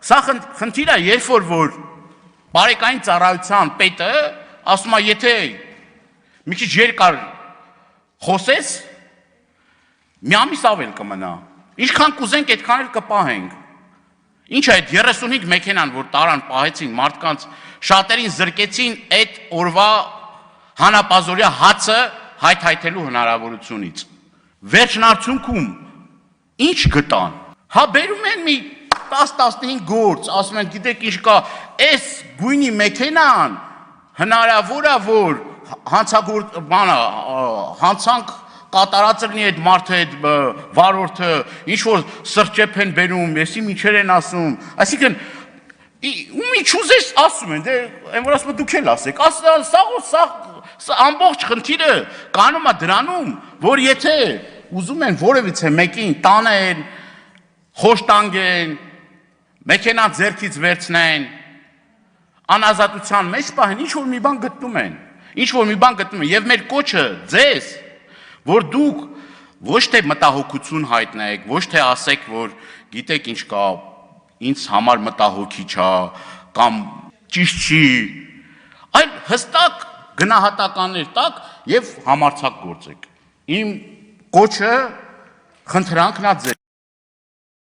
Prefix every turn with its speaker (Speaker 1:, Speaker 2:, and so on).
Speaker 1: Սա խնդիր է, երբ որ բարեկային ծառայության պետը ասում է, եթե մի քիչ երկար խոսես, մի ամիս ավել կմնա, ինչքան կուզենք, այդքան էլ կպահենք։ Ինչ է այդ 35 մեքենան, որ տարան պահեցին մարդկանց, շատերին զրկեցին այդ օրվա հանապազորյա հացը հայթայթելու հնարավորությունից։ Վերջնարդյունքում ինչ գտան։ Հա բերում են մի 10-15 գործ, ասում են, գիտեք ինչ կա, այս գույնի մեքենան հնարավոր է, որ հանցանք կատարած լինի այդ մարդը, այդ վարորդը, ինչ որ սրճեփ են բերում, եսի միջեր են ասում, այսինքն ում ինչ ուզես ասում են, դե այն որ ասում դուք էլ ասեք, սա ամբողջ խնդիրը կանում է դրանում, որ եթե ուզում են որևիցե մեկին տանեն, խոշտանգեն, մեքենան ձեռքից վերցնեն, անազատության մեջ պահեն, ինչ որ մի բան գտնում են, եւ մեր կոչը ձեզ, որ դուք ոչ թե մտահոգություն հայտնեք, ոչ թե ասեք, որ գիտեք ինչ կա, ինձ համար մտահոգիչ է, կամ ճիշտ չի, այլ հստակ գնահատականներ տակ եւ համարձակ գործեք։ Իմ կոչը խնդրանքն է ձեզ։